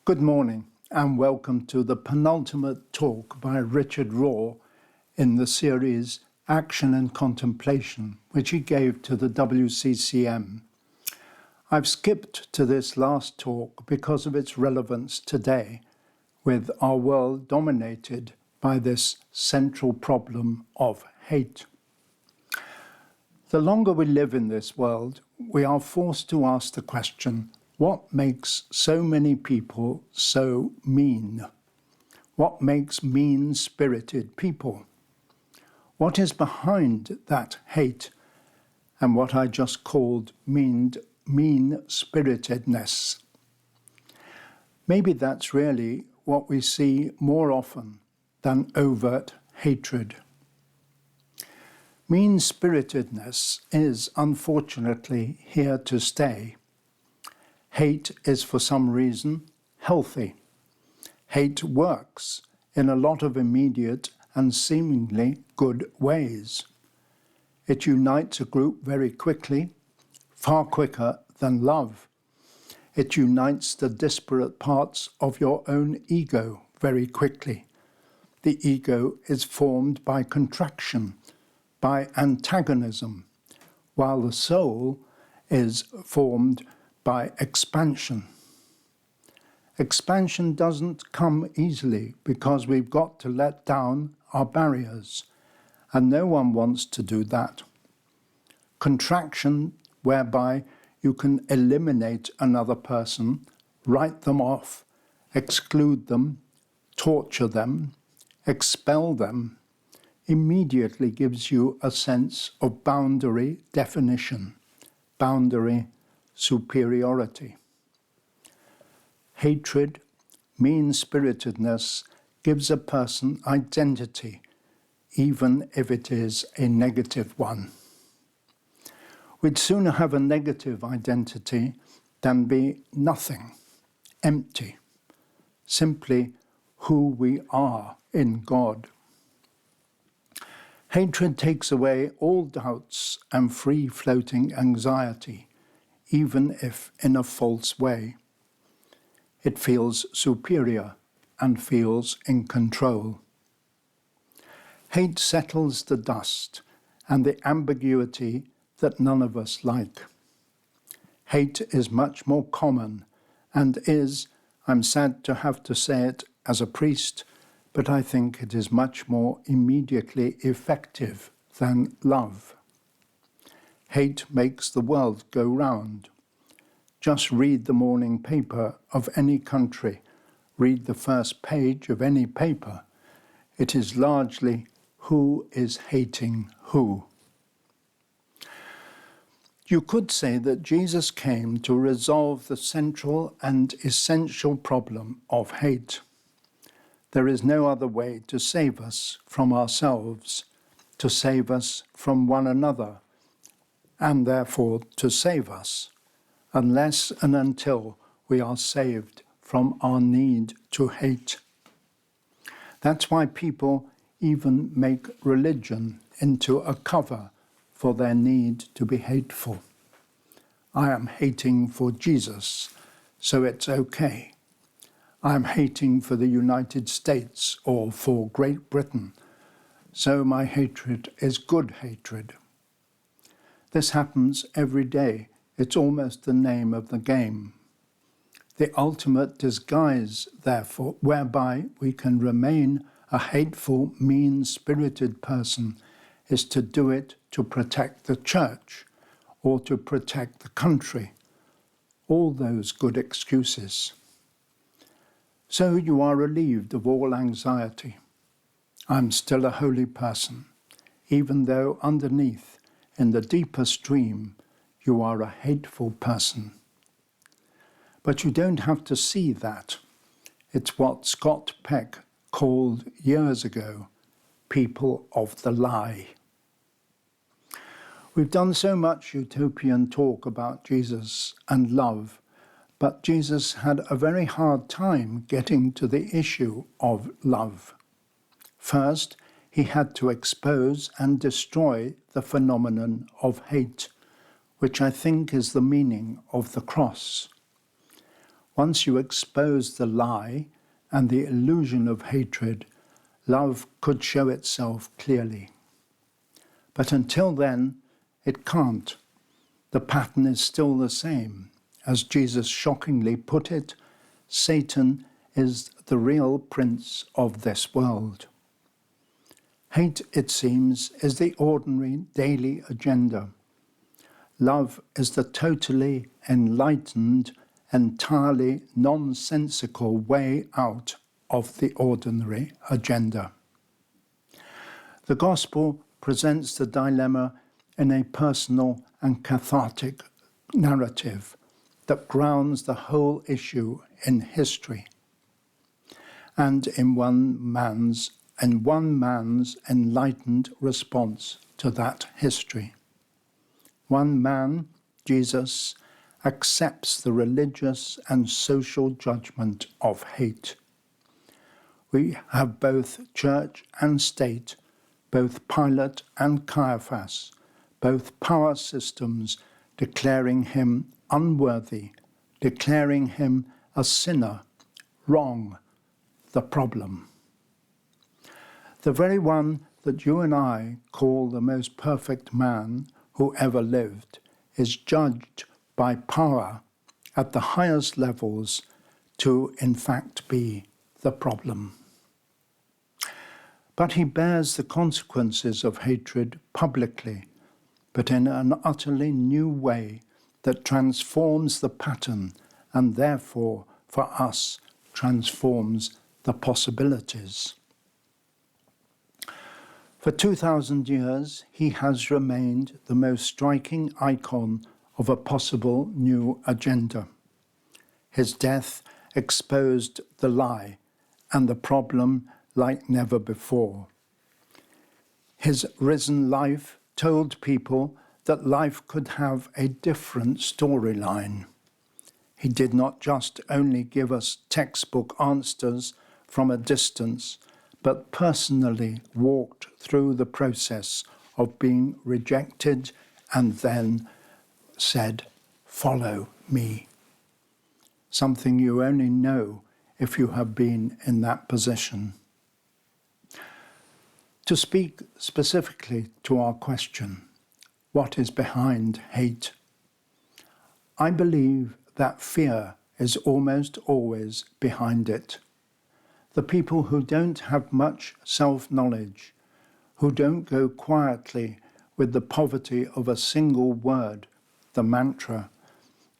Good morning and welcome to the penultimate talk by Richard Rohr in the series Action and Contemplation, which he gave to the WCCM. I've skipped to this last talk because of its relevance today, with our world dominated by this central problem of hate. The longer we live in this world, we are forced to ask the question, what makes so many people so mean? What makes mean-spirited people? What is behind that hate and what I just called mean-spiritedness? Maybe that's really what we see more often than overt hatred. Mean-spiritedness is unfortunately here to stay. Hate is for some reason healthy. Hate works in a lot of immediate and seemingly good ways. It unites a group very quickly, far quicker than love. It unites the disparate parts of your own ego very quickly. The ego is formed by contraction, by antagonism, while the soul is formed by expansion. Expansion doesn't come easily because we've got to let down our barriers, and no one wants to do that. Contraction, whereby you can eliminate another person, write them off, exclude them, torture them, expel them, immediately gives you a sense of boundary definition, boundary superiority. Hatred, mean-spiritedness gives a person identity, even if it is a negative one. We'd sooner have a negative identity than be nothing, empty, simply who we are in God. Hatred takes away all doubts and free-floating anxiety, even if in a false way. It feels superior and feels in control. Hate settles the dust and the ambiguity that none of us like. Hate is much more common and is, I'm sad to have to say it as a priest, but I think it is much more immediately effective than love. Hate makes the world go round. Just read the morning paper of any country, read the first page of any paper. It is largely who is hating who. You could say that Jesus came to resolve the central and essential problem of hate. There is no other way to save us from ourselves, to save us from one another, and therefore to save us, unless and until we are saved from our need to hate. That's why people even make religion into a cover for their need to be hateful. I am hating for Jesus, so it's okay. I am hating for the United States or for Great Britain, so my hatred is good hatred. This happens every day. It's almost the name of the game. The ultimate disguise, therefore, whereby we can remain a hateful, mean-spirited person is to do it to protect the church or to protect the country. All those good excuses. So you are relieved of all anxiety. I'm still a holy person, even though underneath, in the deeper stream, you are a hateful person. But you don't have to see that. It's what Scott Peck called years ago, people of the lie. We've done so much utopian talk about Jesus and love, but Jesus had a very hard time getting to the issue of love. First, he had to expose and destroy the phenomenon of hate, which I think is the meaning of the cross. Once you expose the lie and the illusion of hatred, love could show itself clearly. But until then, it can't. The pattern is still the same. As Jesus shockingly put it, Satan is the real prince of this world. Hate, it seems, is the ordinary daily agenda. Love is the totally enlightened, entirely nonsensical way out of the ordinary agenda. The Gospel presents the dilemma in a personal and cathartic narrative that grounds the whole issue in history and in one man's enlightened response to that history. One man, Jesus, accepts the religious and social judgment of hate. We have both church and state, both Pilate and Caiaphas, both power systems declaring him unworthy, declaring him a sinner, wrong, the problem. The very one that you and I call the most perfect man who ever lived is judged by power at the highest levels to, in fact, be the problem. But he bears the consequences of hatred publicly, but in an utterly new way that transforms the pattern and therefore, for us, transforms the possibilities. For 2,000 years, he has remained the most striking icon of a possible new agenda. His death exposed the lie and the problem like never before. His risen life told people that life could have a different storyline. He did not just only give us textbook answers from a distance, but personally walked through the process of being rejected and then said, "Follow me." Something you only know if you have been in that position. To speak specifically to our question, what is behind hate? I believe that fear is almost always behind it. The people who don't have much self-knowledge, who don't go quietly with the poverty of a single word, the mantra,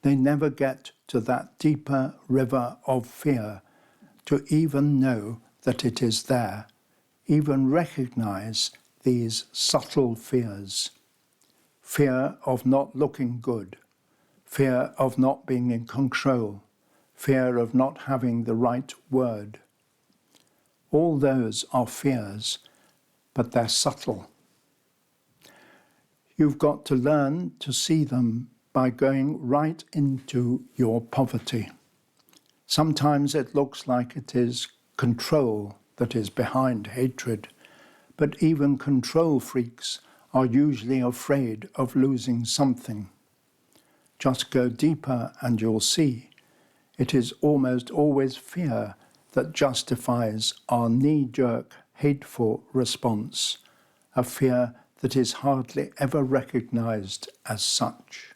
they never get to that deeper river of fear to even know that it is there, even recognize these subtle fears. Fear of not looking good, fear of not being in control, fear of not having the right word. All those are fears, but they're subtle. You've got to learn to see them by going right into your poverty. Sometimes it looks like it is control that is behind hatred, but even control freaks are usually afraid of losing something. Just go deeper and you'll see. It is almost always fear that justifies our knee-jerk, hateful response, a fear that is hardly ever recognized as such.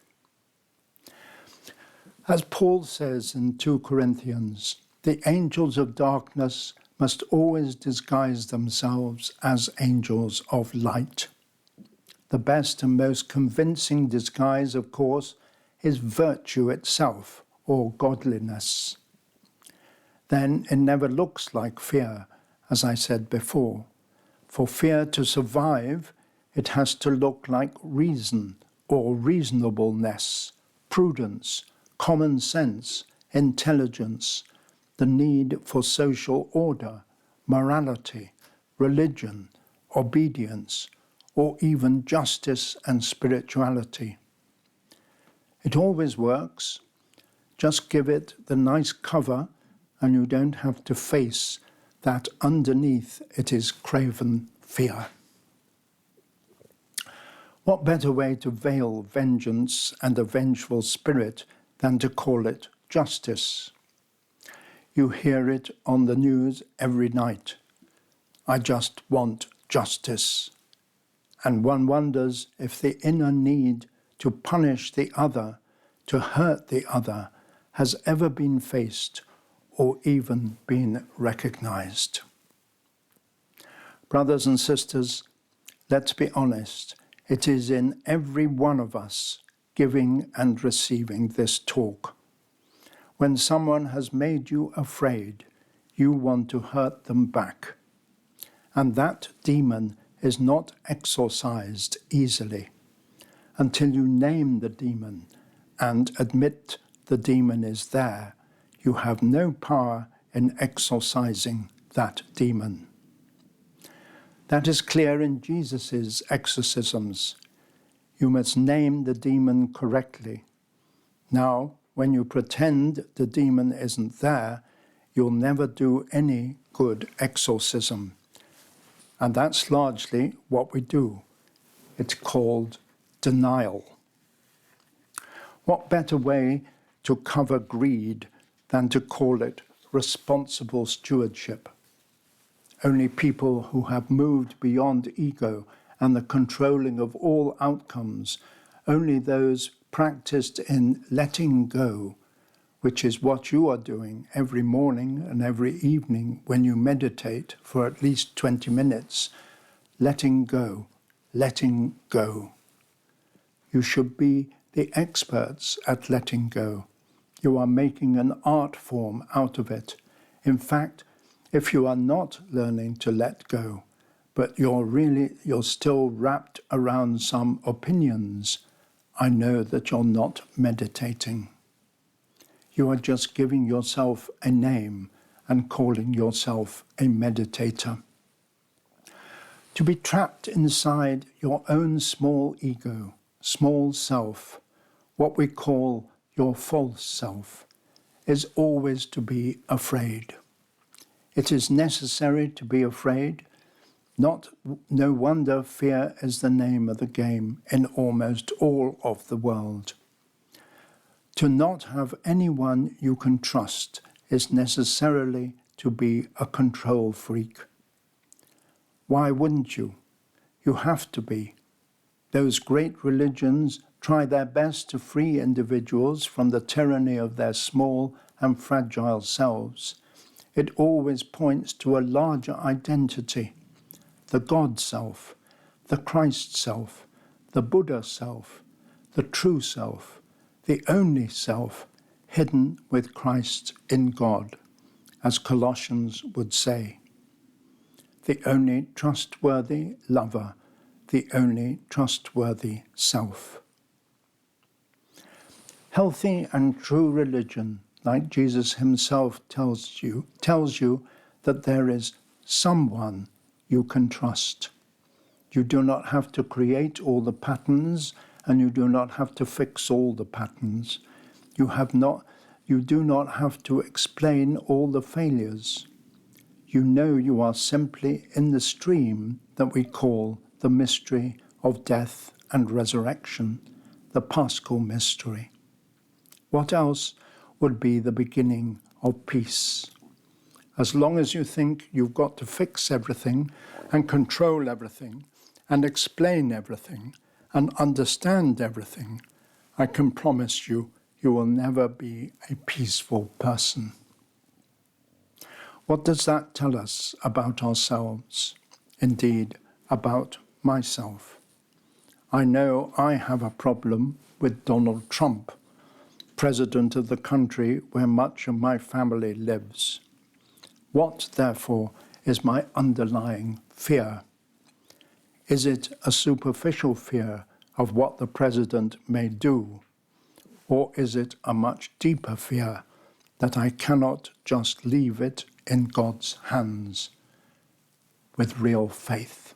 As Paul says in 2 Corinthians, the angels of darkness must always disguise themselves as angels of light. The best and most convincing disguise, of course, is virtue itself, or godliness. Then it never looks like fear, as I said before. For fear to survive, it has to look like reason or reasonableness, prudence, common sense, intelligence, the need for social order, morality, religion, obedience, or even justice and spirituality. It always works. Just give it the nice cover and you don't have to face that underneath it is craven fear. What better way to veil vengeance and a vengeful spirit than to call it justice? You hear it on the news every night. I just want justice. And one wonders if the inner need to punish the other, to hurt the other, has ever been faced or even been recognized. Brothers and sisters, let's be honest. It is in every one of us, giving and receiving this talk. When someone has made you afraid, you want to hurt them back. And that demon is not exorcised easily until you name the demon and admit the demon is there. You have no power in exorcising that demon. That is clear in Jesus' exorcisms. You must name the demon correctly. Now, when you pretend the demon isn't there, you'll never do any good exorcism. And that's largely what we do. It's called denial. What better way to cover greed than to call it responsible stewardship? Only people who have moved beyond ego and the controlling of all outcomes, only those practiced in letting go, which is what you are doing every morning and every evening when you meditate for at least 20 minutes, letting go, letting go. You should be the experts at letting go. You are making an art form out of it. In fact, if you are not learning to let go, but you're still wrapped around some opinions, I know that you're not meditating. You are just giving yourself a name and calling yourself a meditator. To be trapped inside your own small ego, small self, what we call your false self, is always to be afraid. It is necessary to be afraid. No wonder fear is the name of the game in almost all of the world. To not have anyone you can trust is necessarily to be a control freak. Why wouldn't you? You have to be. Those great religions try their best to free individuals from the tyranny of their small and fragile selves. It always points to a larger identity, the God self, the Christ self, the Buddha self, the true self, the only self hidden with Christ in God, as Colossians would say. The only trustworthy lover, the only trustworthy self. Healthy and true religion, like Jesus himself tells you that there is someone you can trust. You do not have to create all the patterns, and you do not have to fix all the patterns. You do not have to explain all the failures. You know you are simply in the stream that we call the mystery of death and resurrection, the Paschal mystery. What else would be the beginning of peace? As long as you think you've got to fix everything and control everything and explain everything and understand everything, I can promise you, you will never be a peaceful person. What does that tell us about ourselves? Indeed, about myself. I know I have a problem with Donald Trump, president of the country where much of my family lives. What, therefore, is my underlying fear? Is it a superficial fear of what the president may do? Or is it a much deeper fear that I cannot just leave it in God's hands with real faith?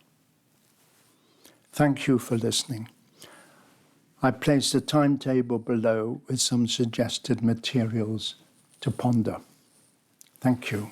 Thank you for listening. I placed a timetable below with some suggested materials to ponder. Thank you.